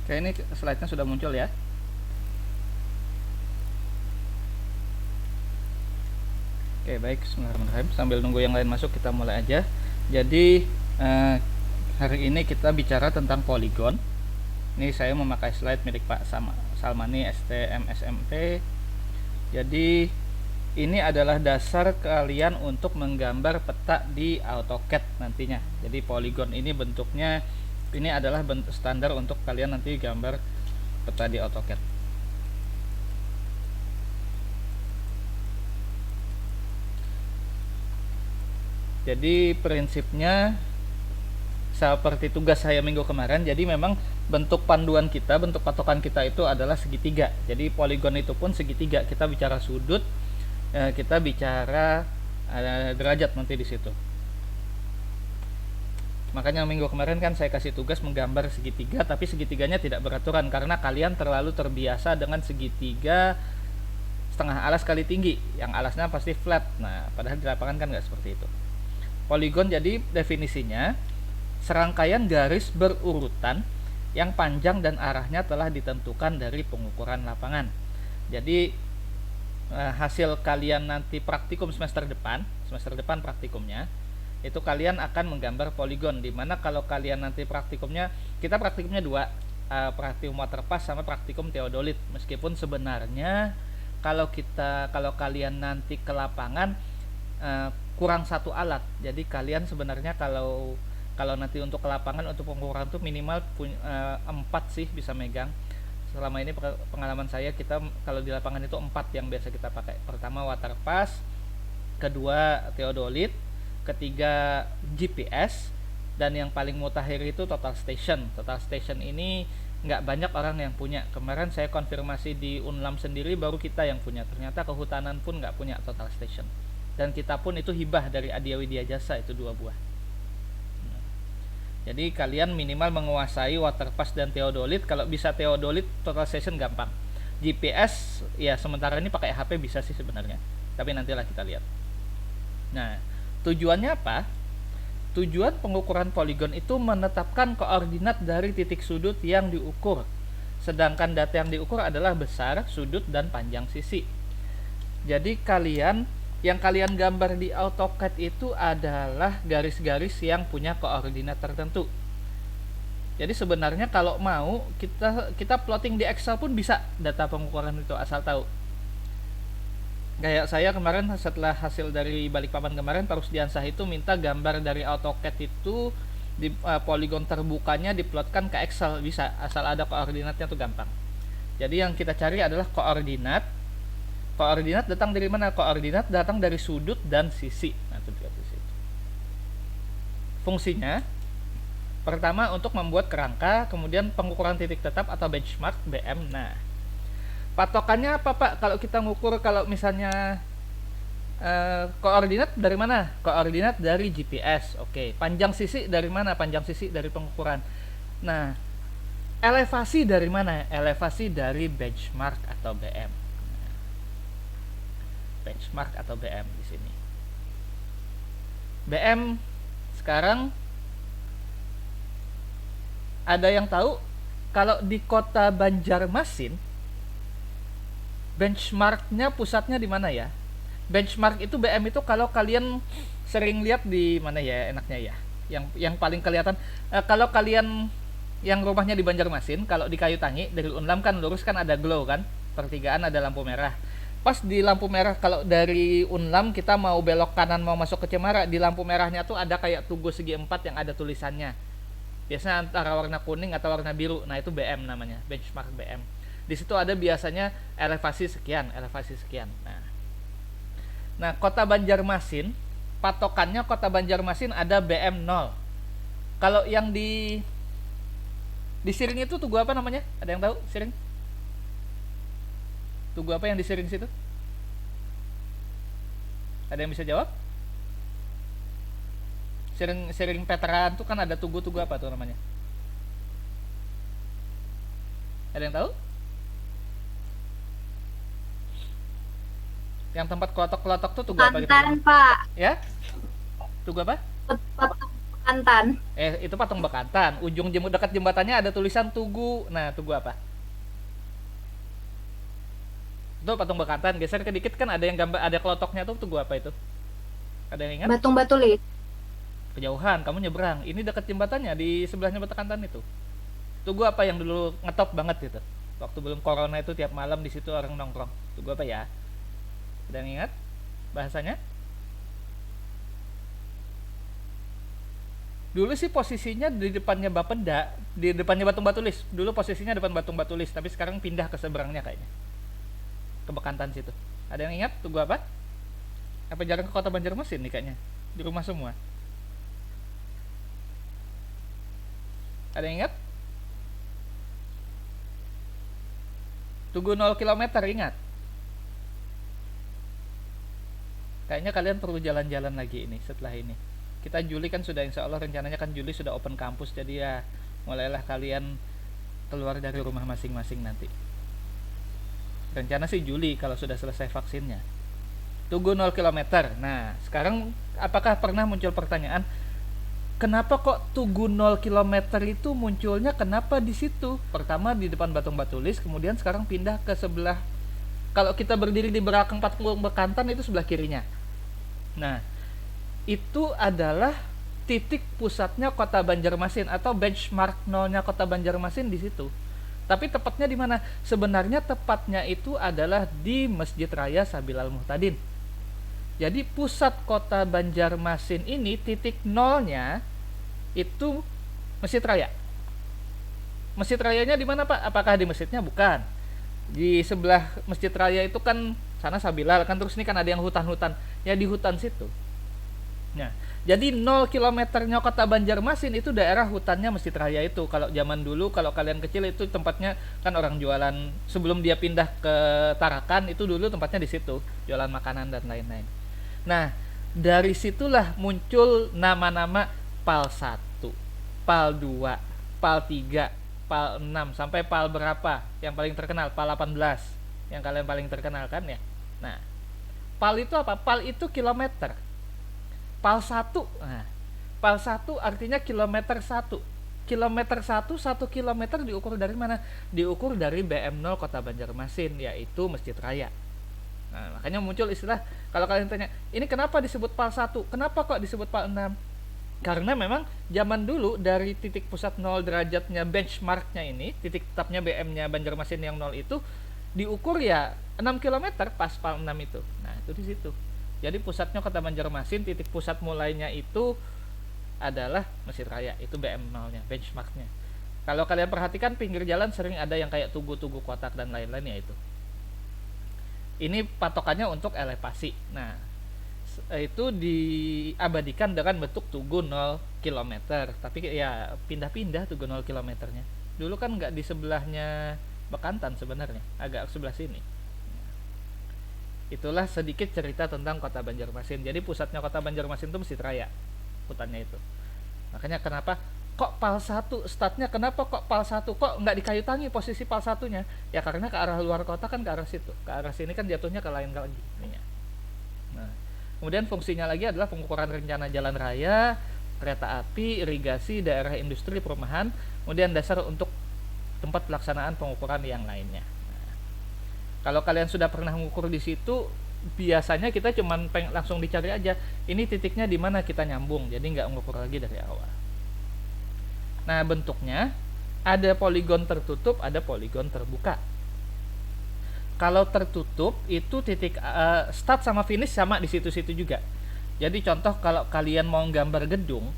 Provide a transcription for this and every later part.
Oke, ini slide-nya sudah muncul ya. Oke, baik. Bismillahirrahmanirrahim. Sambil nunggu yang lain masuk, kita mulai aja. Jadi, eh, hari ini kita bicara tentang poligon. Ini saya memakai slide milik Pak Salmani STM SMP. Jadi, ini adalah dasar kalian untuk menggambar peta di AutoCAD nantinya. Jadi, poligon ini bentuknya, ini adalah bentuk standar untuk kalian nanti gambar peta di AutoCAD. Jadi prinsipnya seperti tugas saya minggu kemarin. Jadi memang bentuk panduan kita, bentuk patokan kita itu adalah segitiga. Jadi poligon itu pun segitiga. Kita bicara sudut, kita bicara derajat nanti di situ. Makanya minggu kemarin kan saya kasih tugas menggambar segitiga, tapi segitiganya tidak beraturan karena kalian terlalu terbiasa dengan segitiga setengah alas kali tinggi, yang alasnya pasti flat. Nah, padahal di lapangan kan nggak seperti itu. Poligon jadi definisinya serangkaian garis berurutan yang panjang dan arahnya telah ditentukan dari pengukuran lapangan. Jadi hasil kalian nanti praktikum semester depan praktikumnya itu kalian akan menggambar poligon, dimana kalau kalian nanti praktikumnya, kita praktikumnya dua, praktikum waterpass sama praktikum teodolit. Meskipun sebenarnya kalau kalian nanti ke lapangan kurang satu alat. Jadi kalian sebenarnya kalau nanti untuk ke lapangan untuk pengukuran tuh minimal 4 sih bisa megang. Selama ini pengalaman saya, kita kalau di lapangan itu 4 yang biasa kita pakai. Pertama waterpass, kedua teodolit, ketiga GPS, dan yang paling mutakhir itu total station. Total station ini nggak banyak orang yang punya. Kemarin saya konfirmasi di Unlam sendiri, baru kita yang punya. Ternyata kehutanan pun nggak punya total station. Dan kita pun itu hibah dari Adia Widya Jasa, itu 2 buah. Jadi kalian minimal menguasai waterpass dan teodolit. Kalau bisa teodolit, total station gampang. GPS ya sementara ini pakai HP bisa sih sebenarnya, tapi nantilah kita lihat. Nah, tujuannya apa? Tujuan pengukuran poligon itu menetapkan koordinat dari titik sudut yang diukur. Sedangkan data yang diukur adalah besar, sudut, dan panjang sisi. Jadi yang kalian gambar di AutoCAD itu adalah garis-garis yang punya koordinat tertentu. Jadi sebenarnya kalau mau kita plotting di Excel pun bisa data pengukuran itu, asal tahu. Kayak saya kemarin setelah hasil dari Balikpapan kemarin, Pak Rusdiansah itu minta gambar dari AutoCAD itu di poligon terbukanya diplotkan ke Excel, bisa, asal ada koordinatnya tuh gampang. Jadi yang kita cari adalah koordinat. Koordinat datang dari mana? Koordinat datang dari sudut dan sisi. Nah, itu di situ. Fungsinya pertama untuk membuat kerangka, kemudian pengukuran titik tetap atau benchmark BM. Nah, patokannya apa Pak? Kalau kita ngukur, kalau misalnya koordinat dari mana? Koordinat dari GPS. Oke. Panjang sisi dari mana? Panjang sisi dari pengukuran. Nah, elevasi dari mana? Elevasi dari benchmark atau BM. Benchmark atau BM di sini. BM sekarang ada yang tahu kalau di kota Banjarmasin benchmarknya pusatnya di mana ya? Benchmark itu BM itu kalau kalian sering lihat di mana ya enaknya ya? Yang paling kelihatan kalau kalian yang rumahnya di Banjarmasin, kalau di Kayu Tangi dari Unlam kan lurus kan ada glow kan? Pertigaan ada lampu merah. Pas di lampu merah, kalau dari Unlam kita mau belok kanan mau masuk ke Cemara, di lampu merahnya tuh ada kayak tugu segi 4 yang ada tulisannya. Biasanya antara warna kuning atau warna biru. Nah, itu BM namanya, benchmark BM. Di situ ada biasanya elevasi sekian. Nah, Kota Banjarmasin, patokannya Kota Banjarmasin ada BM 0. Kalau yang di Siring itu tugu apa namanya? Ada yang tahu? Siring? Tugu apa yang di Siring situ? Ada yang bisa jawab? Siring Veteran tuh kan ada tugu-tugu apa tuh namanya? Ada yang tahu? Yang tempat kelotok-kelotok tuh tugu apa gitu? Bekantan, Pak. Ya? Tugu apa? Antan. Itu patung Bekantan. Ujung dekat jembatannya ada tulisan Tugu. Nah, Tugu apa? Itu patung Bekantan. Geser ke dikit kan ada yang gambar, ada kelotoknya tuh. Tugu apa itu? Ada yang ingat? Batung Batulis. Kejauhan, kamu nyebrang. Ini dekat jembatannya di sebelahnya Bekantan itu. Tugu apa yang dulu ngetop banget gitu? Waktu belum corona itu tiap malam di situ orang nongkrong. Tugu apa ya? Ada yang ingat bahasanya? Dulu sih posisinya di depannya Bapeda, di depannya Batung Batulis. Dulu posisinya depan Batung Batulis, tapi sekarang pindah ke seberangnya kayaknya. Ke Bekantan situ. Ada yang ingat Tugu apa? Apa jarang ke Kota Banjarmasin nih kayaknya? Di rumah semua. Ada yang ingat? Tugu 0 km, ingat? Kayaknya kalian perlu jalan-jalan lagi ini setelah ini. Kita Juli kan sudah, insya Allah rencananya kan Juli sudah open kampus, jadi ya mulailah kalian keluar dari rumah masing-masing nanti. Rencana sih Juli kalau sudah selesai vaksinnya. Tugu 0 km. Nah, sekarang apakah pernah muncul pertanyaan, kenapa kok Tugu 0 km itu munculnya kenapa di situ? Pertama di depan Batung Batulis, kemudian sekarang pindah ke sebelah, kalau kita berdiri di belakang patung Bekantan itu sebelah kirinya. Nah, itu adalah titik pusatnya Kota Banjarmasin atau benchmark nolnya Kota Banjarmasin di situ. Tapi tepatnya di mana? Sebenarnya tepatnya itu adalah di Masjid Raya Sabilal Muhtadin. Jadi pusat Kota Banjarmasin ini titik nolnya itu Masjid Raya. Masjid Rayanya di mana, Pak? Apakah di masjidnya? Bukan. Di sebelah Masjid Raya itu kan sana Sabilal kan, terus ini kan ada yang hutan-hutan. Ya di hutan situ. Nah, jadi 0 kilometernya Kota Banjarmasin itu daerah hutannya Masjid Raya itu. Kalau zaman dulu, kalau kalian kecil itu tempatnya kan orang jualan, sebelum dia pindah ke Tarakan itu dulu tempatnya di situ, jualan makanan dan lain-lain. Nah, dari situlah muncul nama-nama PAL 1, PAL 2, PAL 3, PAL 6 sampai PAL berapa? Yang paling terkenal PAL 18. Yang kalian paling terkenal kan ya. Nah, PAL itu apa? PAL itu kilometer. PAL 1. Nah, PAL 1 artinya kilometer 1. Kilometer 1, 1 kilometer diukur dari mana? Diukur dari BM0 Kota Banjarmasin, yaitu Masjid Raya. Nah, makanya muncul istilah, kalau kalian tanya, ini kenapa disebut PAL 1? Kenapa kok disebut PAL 6? Karena memang zaman dulu dari titik pusat 0 derajatnya benchmarknya ini, titik tetapnya BM-nya Banjarmasin yang 0 itu diukur ya 6 km pas PAL 6 itu. Nah, itu di situ. Jadi pusatnya Kota Banjarmasin, titik pusat mulainya itu adalah Masjid Raya, itu BM0-nya, benchmarknya. Kalau kalian perhatikan pinggir jalan sering ada yang kayak tugu-tugu kotak dan lain-lain ya itu. Ini patokannya untuk elevasi. Nah, itu diabadikan dengan bentuk tugu 0 km. Tapi ya pindah-pindah tugu 0 km-nya. Dulu kan nggak di sebelahnya Bekantan sebenarnya, agak sebelah sini. Itulah sedikit cerita tentang Kota Banjarmasin. Jadi pusatnya Kota Banjarmasin itu Masjid Raya, hutannya itu. Makanya kenapa kok PAL 1 startnya, kenapa kok PAL 1 kok nggak di Kayu Tangi posisi PAL 1-nya? Ya karena ke arah luar kota kan ke arah situ. Ke arah sini kan jatuhnya ke lain lagi. Nah, kemudian fungsinya lagi adalah pengukuran rencana jalan raya, kereta api, irigasi, daerah industri, perumahan, kemudian dasar untuk tempat pelaksanaan pengukuran yang lainnya. Kalau kalian sudah pernah mengukur di situ, biasanya kita cuman langsung dicari aja, ini titiknya di mana kita nyambung, jadi nggak mengukur lagi dari awal. Nah, bentuknya ada poligon tertutup, ada poligon terbuka. Kalau tertutup itu titik start sama finish sama di situ-situ juga. Jadi contoh kalau kalian mau gambar gedung,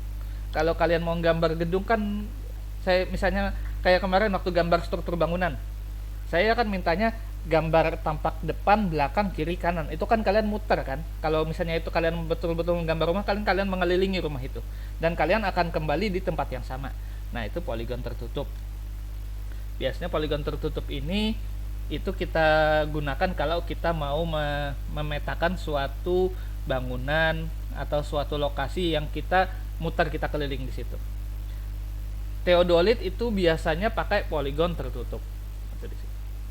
kalau kalian mau gambar gedung kan, saya misalnya kayak kemarin waktu gambar struktur bangunan, saya kan mintanya gambar tampak depan, belakang, kiri, kanan. Itu kan kalian muter kan. Kalau misalnya itu kalian betul-betul menggambar rumah, kalian mengelilingi rumah itu. Dan kalian akan kembali di tempat yang sama. Nah, itu poligon tertutup. Biasanya poligon tertutup ini itu kita gunakan kalau kita mau memetakan suatu bangunan atau suatu lokasi yang kita muter, kita keliling di situ. Theodolit itu biasanya pakai poligon tertutup.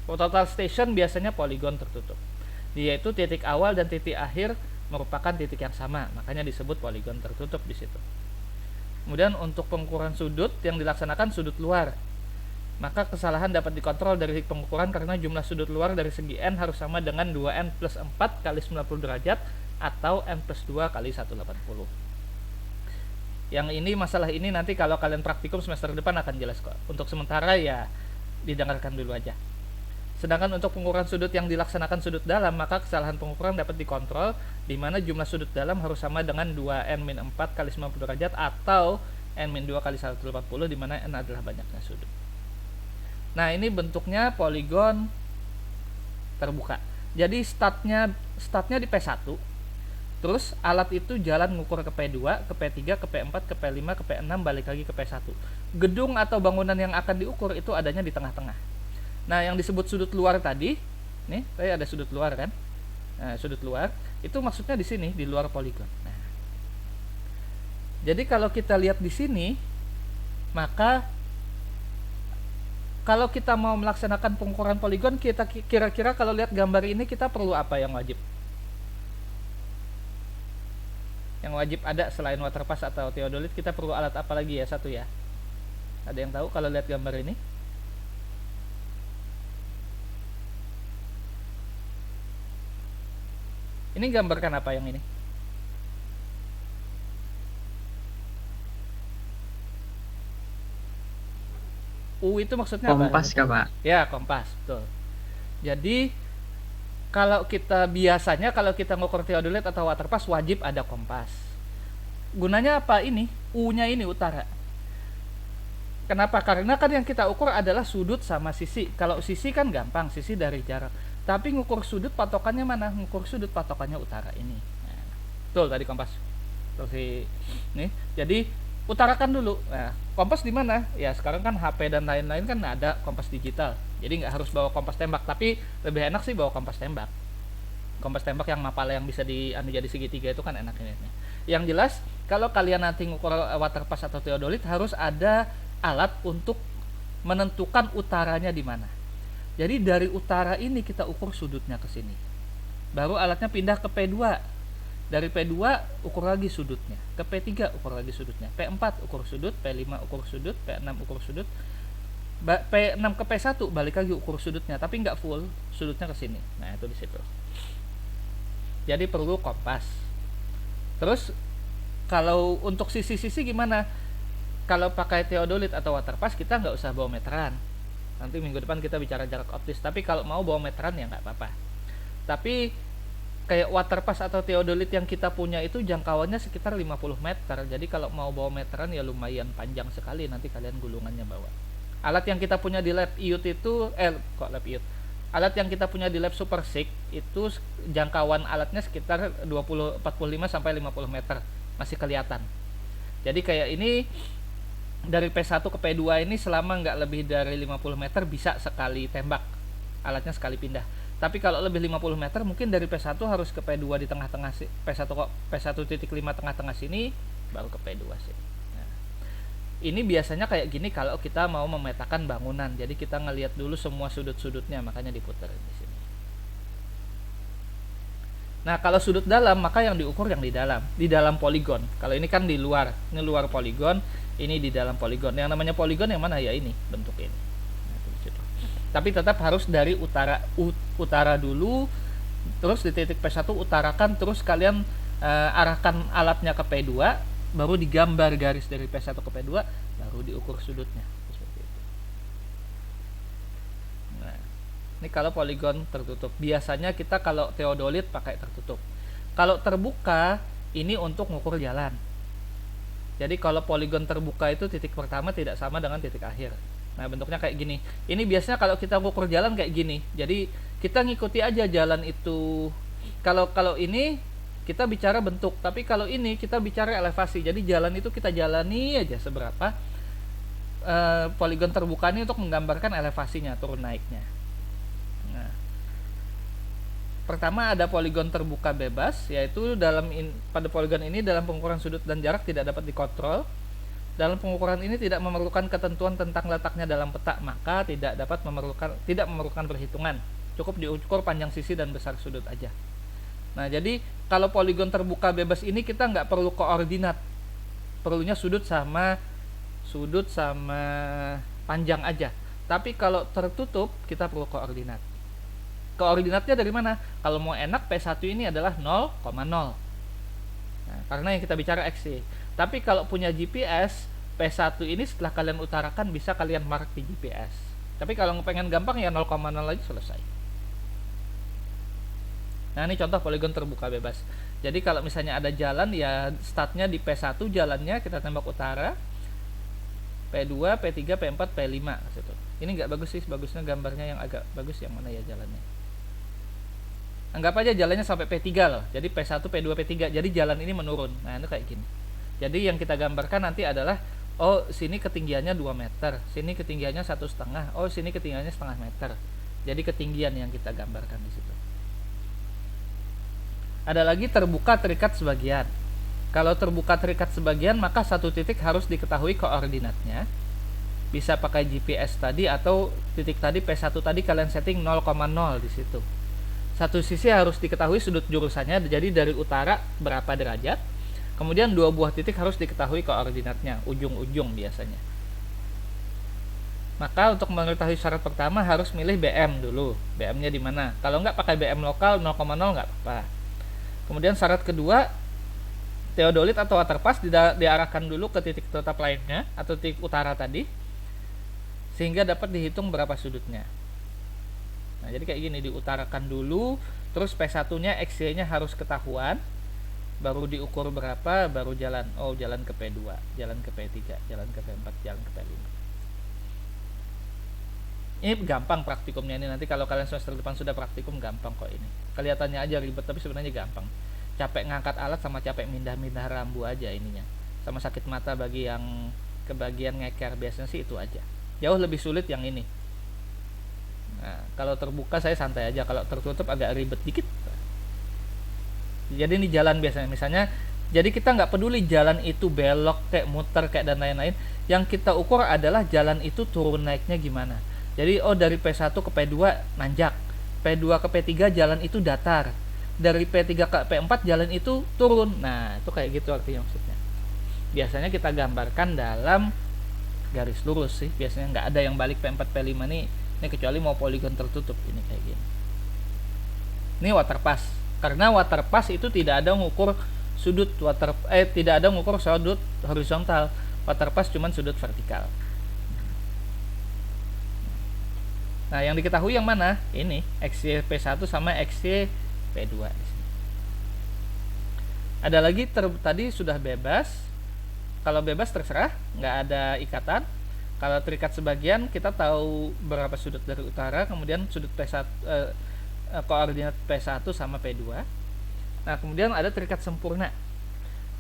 Total station biasanya poligon tertutup. Yaitu titik awal dan titik akhir merupakan titik yang sama, makanya disebut poligon tertutup di situ. Kemudian untuk pengukuran sudut yang dilaksanakan sudut luar, maka kesalahan dapat dikontrol dari pengukuran karena jumlah sudut luar dari segi n harus sama dengan 2n plus 4 kali 90 derajat atau n plus 2 kali 180. Yang ini, masalah ini nanti kalau kalian praktikum semester depan akan jelas kok. Untuk sementara ya didengarkan dulu aja. Sedangkan untuk pengukuran sudut yang dilaksanakan sudut dalam, maka kesalahan pengukuran dapat dikontrol di mana jumlah sudut dalam harus sama dengan 2n-4 kali 90 derajat atau n-2 kali 180, di mana n adalah banyaknya sudut. Nah, ini bentuknya poligon terbuka. Jadi startnya di P1. Terus alat itu jalan mengukur ke P2, ke P3, ke P4, ke P5, ke P6, balik lagi ke P1. Gedung atau bangunan yang akan diukur itu adanya di tengah-tengah. Nah, yang disebut sudut luar tadi, nih, tadi ada sudut luar kan? Nah, sudut luar itu maksudnya di sini, di luar poligon. Nah, jadi kalau kita lihat di sini, maka kalau kita mau melaksanakan pengukuran poligon, kita kira-kira kalau lihat gambar ini kita perlu apa yang wajib? Yang wajib ada selain waterpass atau theodolit, kita perlu alat apa lagi ya? Satu ya. Ada yang tahu kalau lihat gambar ini? Ini gambarkan apa yang ini? U itu maksudnya apa? Kompas kah, Pak? Ya, kompas, betul. Jadi kalau kita biasanya kalau kita ngukur theodolit atau waterpass wajib ada kompas. Gunanya apa ini? U-nya ini utara. Kenapa? Karena kan yang kita ukur adalah sudut sama sisi. Kalau sisi kan gampang, sisi dari jarak. Tapi ngukur sudut patokannya mana? Ngukur sudut patokannya utara ini. Nah, betul tadi kompas. Terus nih. Jadi utarakan dulu. Nah, kompas di mana? Ya sekarang kan HP dan lain-lain kan ada kompas digital. Jadi nggak harus bawa kompas tembak, tapi lebih enak sih bawa kompas tembak. Kompas tembak yang mapala yang bisa jadi segitiga itu kan enak ini. Yang jelas kalau kalian nanti ngukur waterpass atau theodolit harus ada alat untuk menentukan utaranya di mana. Jadi dari utara ini kita ukur sudutnya ke sini. Baru alatnya pindah ke P2. Dari P2 ukur lagi sudutnya. Ke P3 ukur lagi sudutnya. P4 ukur sudut, P5 ukur sudut, P6 ukur sudut. P6 ke P1 balik lagi ukur sudutnya, tapi nggak full, sudutnya ke sini. Nah, itu di situ. Jadi perlu kompas. Terus kalau untuk sisi-sisi gimana? Kalau pakai theodolit atau waterpass kita nggak usah bawa meteran. Nanti minggu depan kita bicara jarak optis. Tapi kalau mau bawa meteran ya nggak apa-apa. Tapi kayak waterpass atau theodolit yang kita punya itu jangkauannya sekitar 50 meter. Jadi kalau mau bawa meteran ya lumayan panjang sekali. Nanti kalian gulungannya bawa. Alat yang kita punya di lab IUT itu lab IUT. Alat yang kita punya di lab Super Sig itu jangkauan alatnya sekitar 45 sampai 50 meter. Masih kelihatan. Jadi kayak ini dari P1 ke P2 ini selama nggak lebih dari 50 meter bisa sekali tembak, alatnya sekali pindah. Tapi kalau lebih 50 meter mungkin dari P1 harus ke P2 di tengah-tengah P1.5 tengah-tengah sini baru ke P2 sih. Nah, ini biasanya kayak gini kalau kita mau memetakan bangunan. Jadi kita ngelihat dulu semua sudut-sudutnya, makanya diputar di sini. Nah, kalau sudut dalam maka yang diukur yang di dalam poligon. Kalau ini kan di luar, ini luar poligon, ini di dalam poligon. Yang namanya poligon yang mana ya ini bentuk ini. Nah, itu. Tapi tetap harus dari utara dulu, terus di titik P1 utarakan, terus kalian arahkan alatnya ke P2, baru digambar garis dari P1 ke P2, baru diukur sudutnya. Ini kalau poligon tertutup. Biasanya kita kalau theodolit pakai tertutup. Kalau terbuka ini untuk mengukur jalan. Jadi kalau poligon terbuka itu titik pertama tidak sama dengan titik akhir. Nah, bentuknya kayak gini. Ini biasanya kalau kita mengukur jalan kayak gini. Jadi kita ngikuti aja jalan itu. Kalau ini kita bicara bentuk, tapi kalau ini kita bicara elevasi. Jadi jalan itu kita jalani aja seberapa. Poligon terbuka ini untuk menggambarkan elevasinya, turun naiknya. Pertama ada poligon terbuka bebas, yaitu pada poligon ini dalam pengukuran sudut dan jarak tidak dapat dikontrol. Dalam pengukuran ini tidak memerlukan ketentuan tentang letaknya dalam peta, maka tidak memerlukan perhitungan. Cukup diukur panjang sisi dan besar sudut aja. Nah, jadi kalau poligon terbuka bebas ini kita nggak perlu koordinat. perlunya sudut sama panjang aja. Tapi kalau tertutup kita perlu koordinat. Koordinatnya dari mana? Kalau mau enak P1 ini adalah 0,0. Nah, karena yang kita bicara XY. Tapi kalau punya GPS, P1 ini setelah kalian utarakan bisa kalian mark di GPS. Tapi kalau pengen gampang ya 0,0 aja selesai. Nah, ini contoh poligon terbuka bebas. Jadi kalau misalnya ada jalan ya startnya di P1 jalannya kita tembak utara, P2, P3, P4, P5 gitu. Ini nggak bagus sih, bagusnya gambarnya yang agak bagus yang mana ya jalannya. Anggap aja jalannya sampai P3 loh. Jadi P1, P2, P3. Jadi jalan ini menurun. Nah, itu kayak gini. Jadi yang kita gambarkan nanti adalah oh, sini ketinggiannya 2 meter, sini ketinggiannya 1,5, oh, sini ketinggiannya 0,5 meter. Jadi ketinggian yang kita gambarkan di situ. Ada lagi terbuka terikat sebagian. Kalau terbuka terikat sebagian, maka satu titik harus diketahui koordinatnya. Bisa pakai GPS tadi atau titik tadi P1 tadi kalian setting 0,0 di situ. Satu sisi harus diketahui sudut jurusannya, jadi dari utara berapa derajat. Kemudian dua buah titik harus diketahui koordinatnya, ujung-ujung biasanya. Maka untuk mengetahui syarat pertama harus milih BM dulu. BM-nya di mana? Kalau nggak pakai BM lokal 0,0 nggak apa-apa. Kemudian syarat kedua, teodolit atau waterpass diarahkan dulu ke titik tetap lainnya atau titik utara tadi, sehingga dapat dihitung berapa sudutnya. Nah, jadi kayak gini, diutarakan dulu, terus P1-nya XY-nya harus ketahuan, baru diukur berapa, baru jalan. Oh, jalan ke P2, jalan ke P3, jalan ke P4, jalan ke P5. Ini gampang praktikumnya ini, nanti kalau kalian semester depan sudah praktikum gampang kok ini. Kelihatannya aja ribet tapi sebenarnya gampang. Capek ngangkat alat sama capek mindah-mindah rambu aja ininya. Sama sakit mata bagi yang kebagian ngeker, biasanya sih itu aja. Jauh lebih sulit yang ini. Nah, kalau terbuka saya santai aja, kalau tertutup agak ribet dikit. Jadi ini jalan biasanya, misalnya, jadi kita nggak peduli jalan itu belok kayak muter kayak dan lain-lain. Yang kita ukur adalah jalan itu turun naiknya gimana. Jadi oh, dari P1 ke P2 nanjak, P2 ke P3 jalan itu datar, dari P3 ke P4 jalan itu turun. Nah, itu kayak gitu artinya maksudnya. Biasanya kita gambarkan dalam garis lurus sih, biasanya nggak ada yang balik P4 P5 nih. Ini kecuali mau poligon tertutup, ini kayak gini. Ini waterpass. Karena waterpass itu tidak ada ngukur sudut tidak ada ngukur sudut horizontal. Waterpass cuma sudut vertikal. Nah, yang diketahui yang mana? Ini XY P1 sama XY P2 di sini. Ada lagi tadi sudah bebas. Kalau bebas terserah, nggak ada ikatan. Kalau terikat sebagian, kita tahu berapa sudut dari utara, kemudian sudut P1 koordinat P1 sama P2. Nah, kemudian ada terikat sempurna.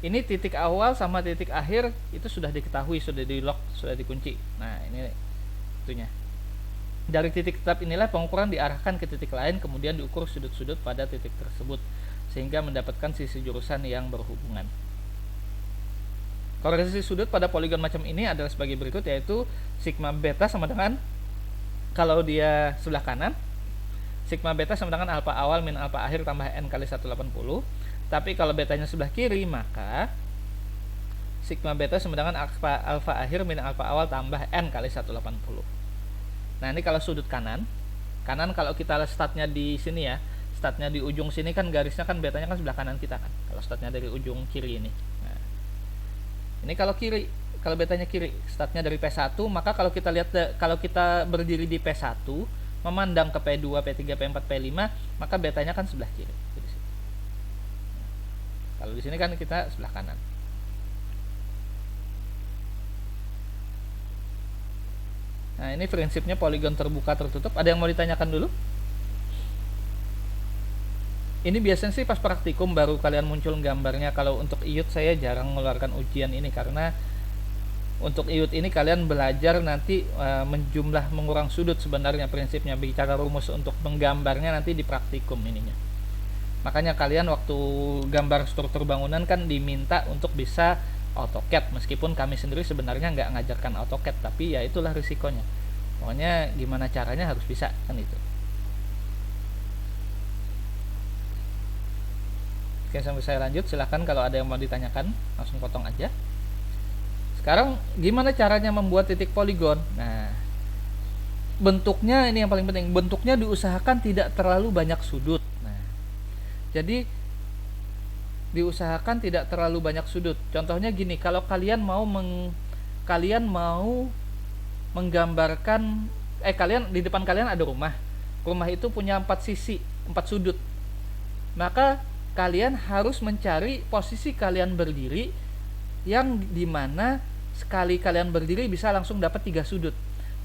Ini titik awal sama titik akhir itu sudah diketahui, sudah di lock, sudah dikunci. Nah, ini itunya. Dari titik tetap inilah pengukuran diarahkan ke titik lain, kemudian diukur sudut-sudut pada titik tersebut sehingga mendapatkan sisi jurusan yang berhubungan. Koordinasi sudut pada poligon macam ini adalah sebagai berikut, yaitu sigma beta sama dengan, kalau dia sebelah kanan, sigma beta sama dengan alfa awal min alfa akhir tambah n kali 180. Tapi kalau betanya sebelah kiri, maka sigma beta sama dengan alfa akhir min alfa awal tambah n kali 180. Nah, ini kalau sudut kanan kalau kita startnya di sini ya, startnya di ujung sini kan garisnya kan betanya kan sebelah kanan kita kan, kalau startnya dari ujung kiri ini. Nah, ini kalau kiri, kalau betanya kiri, startnya dari P1, maka kalau kita lihat, kalau kita berdiri di P1 memandang ke P2, P3, P4, P5, maka betanya kan sebelah kiri. Nah, kalau di sini kan kita sebelah kanan. Nah, ini prinsipnya poligon terbuka tertutup. Ada yang mau ditanyakan dulu? Ini biasanya sih pas praktikum baru kalian muncul gambarnya. Kalau untuk IUT saya jarang mengeluarkan ujian ini, karena untuk IUT ini kalian belajar nanti menjumlah mengurang sudut sebenarnya prinsipnya. Bicara rumus untuk menggambarnya nanti di praktikum ininya. Makanya kalian waktu gambar struktur bangunan kan diminta untuk bisa AutoCAD, meskipun kami sendiri sebenarnya nggak ngajarkan AutoCAD, tapi ya itulah risikonya. Pokoknya gimana caranya harus bisa kan itu. Oke, sampai saya lanjut, silahkan kalau ada yang mau ditanyakan langsung potong aja. Sekarang gimana caranya membuat titik poligon? Nah, bentuknya ini yang paling penting. Bentuknya diusahakan tidak terlalu banyak sudut. Nah, jadi diusahakan tidak terlalu banyak sudut. Contohnya gini, kalau kalian mau menggambarkan kalian di depan kalian ada rumah. Rumah itu punya 4 sisi, 4 sudut. Maka kalian harus mencari posisi kalian berdiri yang dimana sekali kalian berdiri bisa langsung dapat 3 sudut.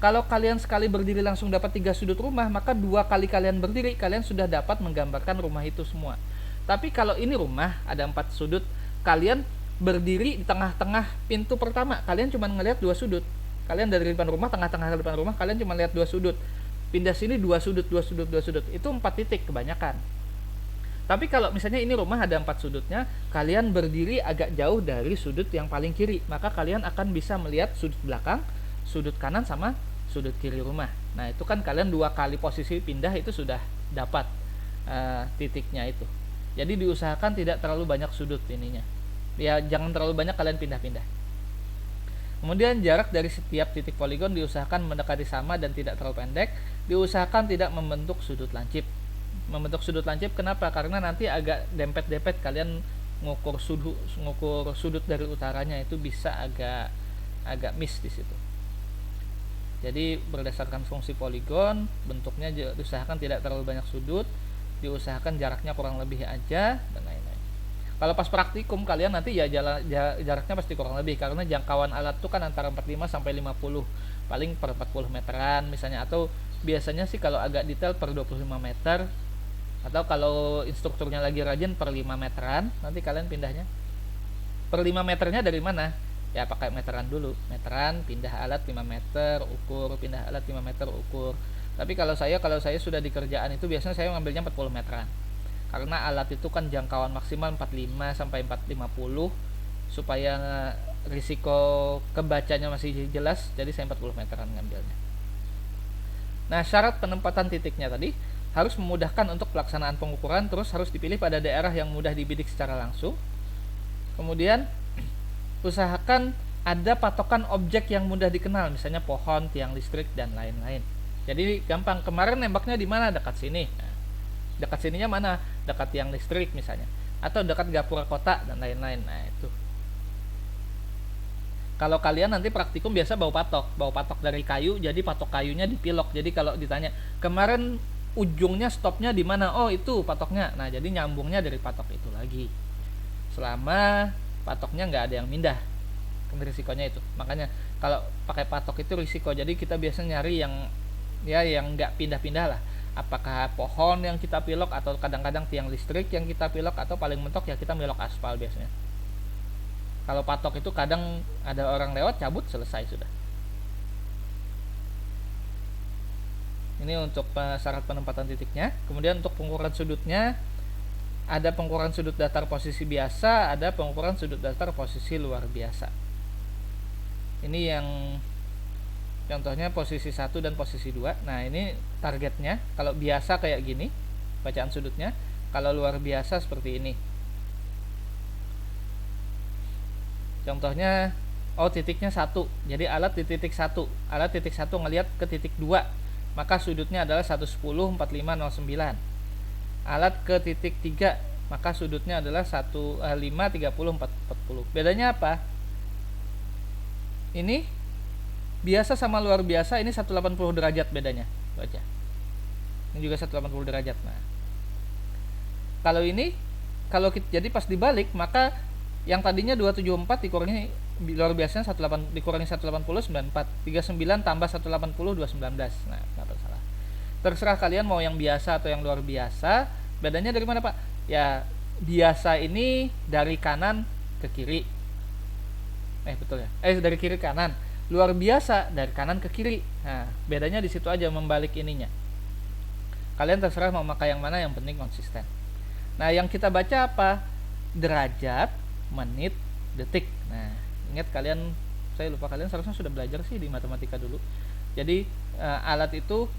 Kalau kalian sekali berdiri langsung dapat 3 sudut rumah, maka 2 kali kalian berdiri kalian sudah dapat menggambarkan rumah itu semua. Tapi kalau ini rumah ada 4 sudut, kalian berdiri di tengah-tengah pintu pertama, kalian cuma ngelihat 2 sudut. Kalian dari depan rumah, tengah-tengah depan rumah, kalian cuma lihat 2 sudut. Pindah sini 2 sudut, 2 sudut, 2 sudut. Itu 4 titik kebanyakan. Tapi kalau misalnya ini rumah ada 4 sudutnya, kalian berdiri agak jauh dari sudut yang paling kiri, maka kalian akan bisa melihat sudut belakang, sudut kanan sama sudut kiri rumah. Nah, itu kan kalian 2 kali posisi pindah itu sudah dapat titiknya itu. Jadi diusahakan tidak terlalu banyak sudut ininya. Ya, jangan terlalu banyak kalian pindah-pindah. Kemudian jarak dari setiap titik poligon diusahakan mendekati sama dan tidak terlalu pendek. Diusahakan tidak membentuk sudut lancip. Membentuk sudut lancip kenapa? Karena nanti agak dempet-dempet, kalian ngukur sudut dari utaranya itu bisa agak miss di situ. Jadi berdasarkan fungsi poligon, bentuknya diusahakan tidak terlalu banyak sudut, diusahakan jaraknya kurang lebih aja, dan lain-lain. Kalau pas praktikum kalian nanti ya jaraknya pasti kurang lebih, karena jangkauan alat itu kan antara 45 sampai 50, paling per 40 meteran misalnya, atau biasanya sih kalau agak detail per 25 meter, atau kalau instrukturnya lagi rajin per 5 meteran. Nanti kalian pindahnya per 5 meternya dari mana? Ya pakai meteran dulu, meteran, pindah alat 5 meter, ukur, pindah alat 5 meter, ukur. Tapi kalau saya sudah di kerjaan itu biasanya saya ngambilnya 40 meteran. Karena alat itu kan jangkauan maksimal 45 sampai 450, supaya risiko kebacanya masih jelas, jadi saya 40 meteran ngambilnya. Nah, syarat penempatan titiknya tadi harus memudahkan untuk pelaksanaan pengukuran, terus harus dipilih pada daerah yang mudah dibidik secara langsung. Kemudian usahakan ada patokan objek yang mudah dikenal, misalnya pohon, tiang listrik, dan lain-lain. Jadi gampang, kemarin nembaknya di mana? Dekat sini. Nah, dekat sininya mana? Dekat tiang listrik misalnya, atau dekat gapura kota, dan lain-lain. Nah, itu. Kalau kalian nanti praktikum biasa bawa patok dari kayu, jadi patok kayunya dipilok. Jadi kalau ditanya, kemarin ujungnya stopnya di mana? Oh, itu patoknya. Nah, jadi nyambungnya dari patok itu lagi. Selama patoknya nggak ada yang pindah, kan risikonya itu. Makanya kalau pakai patok itu risiko. Jadi kita biasa nyari yang nggak pindah-pindah lah. Apakah pohon yang kita pilok, atau kadang-kadang tiang listrik yang kita pilok, atau paling mentok ya kita milok aspal biasanya. Kalau patok itu kadang ada orang lewat, cabut, selesai sudah. Ini untuk syarat penempatan titiknya. Kemudian untuk pengukuran sudutnya, ada pengukuran sudut datar posisi biasa, ada pengukuran sudut datar posisi luar biasa. Ini yang contohnya posisi 1 dan posisi 2. Nah, ini targetnya. Kalau biasa kayak gini bacaan sudutnya, kalau luar biasa seperti ini. Contohnya, titiknya 1. Jadi alat di titik 1. Alat titik 1 ngelihat ke titik 2, maka sudutnya adalah 110 45 09. Alat ke titik 3, maka sudutnya adalah 5 30 40. Bedanya apa? Ini biasa sama luar biasa, ini 180 derajat bedanya. Baca. Ini juga 180 derajat. Nah, kalau jadi pas dibalik, maka yang tadinya 274 dikurangi luar biasanya 18, dikurangi 180 94. 39 tambah 180 219. Nah, enggak salah. Terserah kalian mau yang biasa atau yang luar biasa. Bedanya dari mana, Pak? Ya, biasa ini dari kanan ke kiri. Betul ya. Dari kiri ke kanan. Luar biasa dari kanan ke kiri. Nah, bedanya di situ aja, membalik ininya. Kalian terserah mau pakai yang mana, yang penting konsisten. Nah, yang kita baca apa? Derajat, menit, detik. Nah, ingat kalian, saya lupa, kalian seharusnya sudah belajar sih di matematika dulu. Jadi alat itu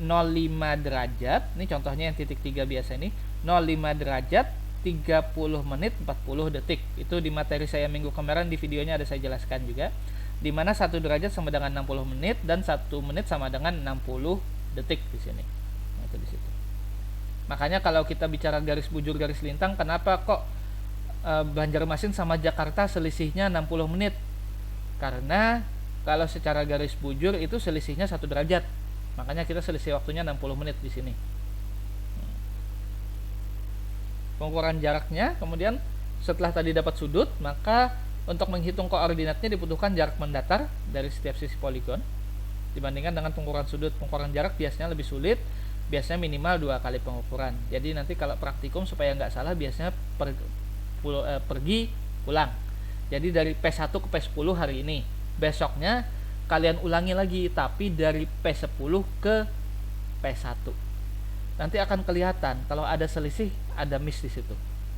05 derajat. Ini contohnya yang titik 3 biasa ini. 05 derajat, 30 menit 40 detik. Itu di materi saya minggu kemarin, di videonya ada saya jelaskan juga, di mana 1 derajat sama dengan 60 menit dan 1 menit sama dengan 60 detik di sini. Nah, itu di situ. Makanya kalau kita bicara garis bujur garis lintang, kenapa kok Banjarmasin sama Jakarta selisihnya 60 menit? Karena kalau secara garis bujur itu selisihnya 1 derajat. Makanya kita selisih waktunya 60 menit di sini. Pengukuran jaraknya, kemudian setelah tadi dapat sudut, maka untuk menghitung koordinatnya dibutuhkan jarak mendatar dari setiap sisi poligon dibandingkan dengan pengukuran sudut. Pengukuran jarak biasanya lebih sulit, biasanya minimal 2 kali pengukuran. Jadi nanti kalau praktikum supaya nggak salah, biasanya pergi pulang. Jadi dari P1 ke P10 hari ini, besoknya kalian ulangi lagi tapi dari P10 ke P1. Nanti akan kelihatan kalau ada selisih, ada miss di situ.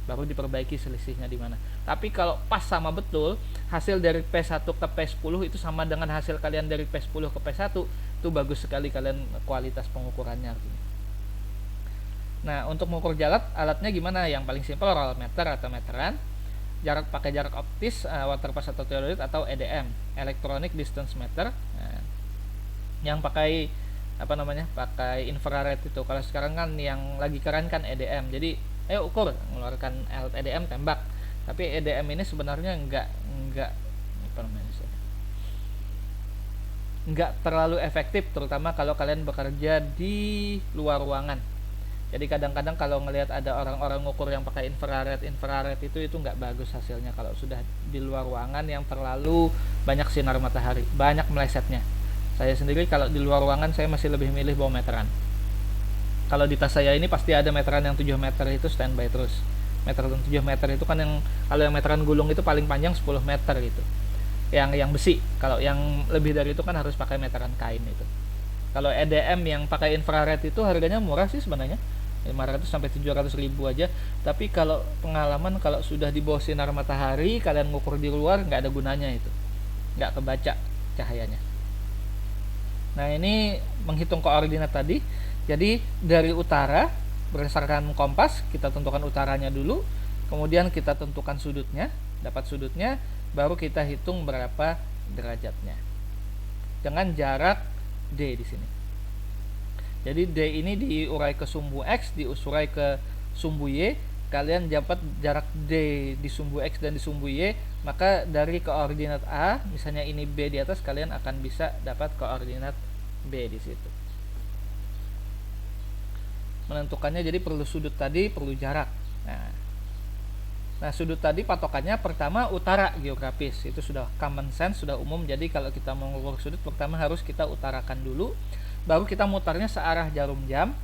Baru diperbaiki selisihnya di mana. Tapi kalau pas sama betul, hasil dari P1 ke P10 itu sama dengan hasil kalian dari P10 ke P1, itu bagus sekali kalian kualitas pengukurannya. Nah, untuk mengukur jarak, alatnya gimana? Yang paling simpel rolmeter atau meteran. Jarak pakai jarak optis, water pass atau teodolit, atau EDM, electronic distance meter. Nah, yang pakai pakai infrared itu. Kalau sekarang kan yang lagi keren kan EDM. Jadi ayo ukur, mengeluarkan alat EDM, tembak. Tapi EDM ini sebenarnya enggak terlalu efektif, terutama kalau kalian bekerja di luar ruangan. Jadi kadang-kadang kalau ngelihat ada orang-orang ngukur yang pakai infrared itu enggak bagus hasilnya kalau sudah di luar ruangan yang terlalu banyak sinar matahari, banyak melesetnya. Saya sendiri kalau di luar ruangan saya masih lebih milih bawa meteran. Kalau di tas saya ini pasti ada meteran yang 7 meter itu standby terus. Meteran 7 meter itu kan yang, kalau yang meteran gulung itu paling panjang 10 meter gitu. Yang besi. Kalau yang lebih dari itu kan harus pakai meteran kain itu. Kalau EDM yang pakai infrared itu harganya murah sih sebenarnya. 500 sampai 700 ribu aja. Tapi kalau pengalaman kalau sudah di bawah sinar matahari, kalian ngukur di luar nggak ada gunanya itu. Nggak kebaca cahayanya. Nah, ini menghitung koordinat tadi. Jadi dari utara berdasarkan kompas kita tentukan utaranya dulu, kemudian kita tentukan sudutnya, dapat sudutnya, baru kita hitung berapa derajatnya dengan jarak D di sini. Jadi D ini diurai ke sumbu X, diurai ke sumbu Y. Kalian dapat jarak D di sumbu X dan di sumbu Y, maka dari koordinat A, misalnya ini B di atas, kalian akan bisa dapat koordinat B di situ. Menentukannya jadi perlu sudut tadi, perlu jarak. Nah, sudut tadi patokannya pertama utara geografis. Itu sudah common sense, sudah umum. Jadi kalau kita mau mengukur sudut, pertama harus kita utarakan dulu, baru kita mutarnya searah jarum jam,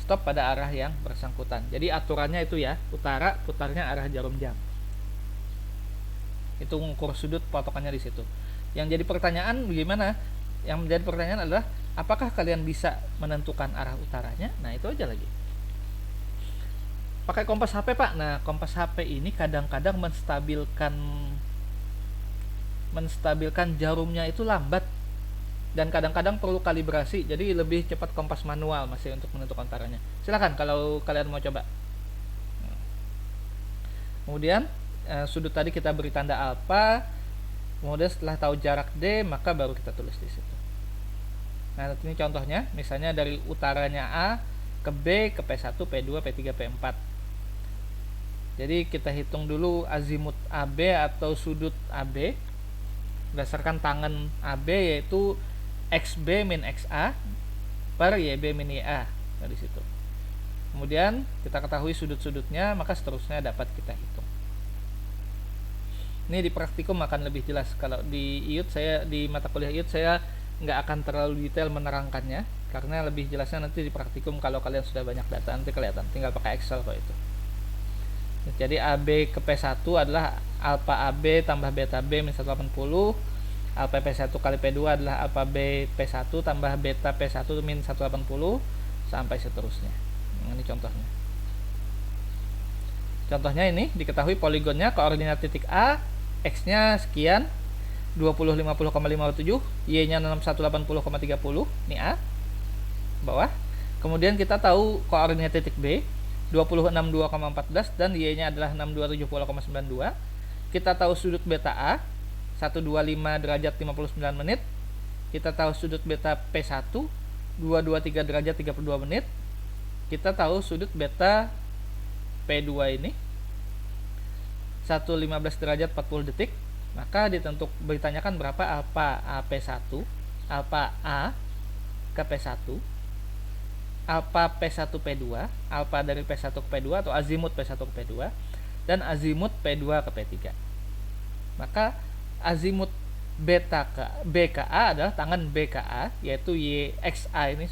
stop pada arah yang bersangkutan. Jadi aturannya itu ya, utara putarnya arah jarum jam. Itu mengukur sudut, patokannya di situ. Yang jadi pertanyaan bagaimana? Yang menjadi pertanyaan adalah apakah kalian bisa menentukan arah utaranya? Nah, itu aja lagi. Pakai kompas HP, Pak. Nah, kompas HP ini kadang-kadang menstabilkan jarumnya itu lambat dan kadang-kadang perlu kalibrasi. Jadi lebih cepat kompas manual masih untuk menentukan utaranya. Silakan kalau kalian mau coba. Kemudian sudut tadi kita beri tanda alfa. Kemudian setelah tahu jarak D, maka baru kita tulis di situ. Nah, ini contohnya, misalnya dari utaranya A ke B, ke P1, P2, P3, P4. Jadi kita hitung dulu azimut AB atau sudut AB berdasarkan tangan AB, yaitu XB min XA per YB min YA. Nah, di situ. Kemudian kita ketahui sudut-sudutnya, maka seterusnya dapat kita hitung. Ini di praktikum akan lebih jelas. Kalau di IUT, saya di mata kuliah IUT saya nggak akan terlalu detail menerangkannya, karena lebih jelasnya nanti di praktikum. Kalau kalian sudah banyak data nanti kelihatan, tinggal pakai Excel kok itu. Jadi AB ke P1 adalah alfa AB tambah beta B min 180, alfa P1 kali P2 adalah alfa B P1 tambah beta P1 min 180, sampai seterusnya. Ini contohnya. Contohnya ini diketahui poligonnya, koordinat titik A, X-nya sekian 2050,57, Y-nya 6180,30, ini A bawah. Kemudian kita tahu koordinat titik B, 26,2,14 dan y-nya adalah 6270,92. Kita tahu sudut beta A 125 derajat 59 menit. Kita tahu sudut beta P1 223 derajat 32 menit. Kita tahu sudut beta P2 ini 115 derajat 40 detik. Maka ditanyakan berapa alfa AP1, alfa A ke P1, alfa P1 P2, alfa dari P1 ke P2 atau azimut P1 ke P2, dan azimut P2 ke P3. Maka azimut beta ke B ke A adalah tangan B ke A, yaitu YXA ini,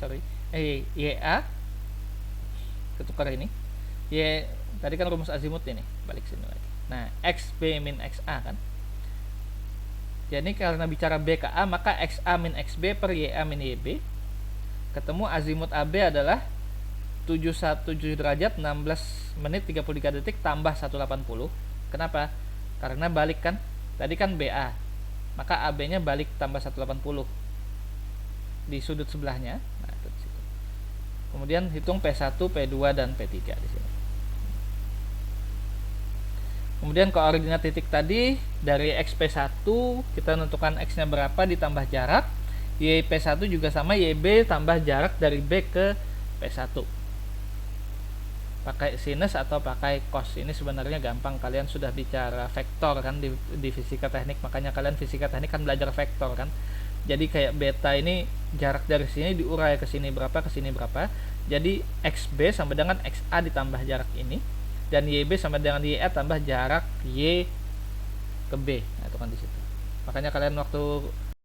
YA ketukar ini. Y tadi kan rumus azimut ini, balik sini lagi. Nah, XB min XA kan. Jadi karena bicara B ke A, maka XA min XB per YA min YB. Ketemu azimut AB adalah 717 derajat 16 menit 33 detik tambah 180. Kenapa? Karena balik kan. Tadi kan BA. Maka AB-nya balik tambah 180 di sudut sebelahnya. Nah, itu di situ. Kemudian hitung P1, P2 dan P3 di sini. Kemudian koordinat titik tadi dari XP1 kita tentukan X-nya berapa ditambah jarak. YP1 juga sama, YB tambah jarak dari B ke P1. Pakai sinus atau pakai cos. Ini sebenarnya gampang, kalian sudah bicara vektor kan di fisika teknik, makanya kalian fisika teknik kan belajar vektor kan. Jadi kayak beta ini jarak dari sini diurai ke sini berapa, ke sini berapa. Jadi XB sama dengan XA ditambah jarak ini, dan YB sama dengan YA tambah jarak Y ke B. Nah, itu kan di situ. Makanya kalian waktu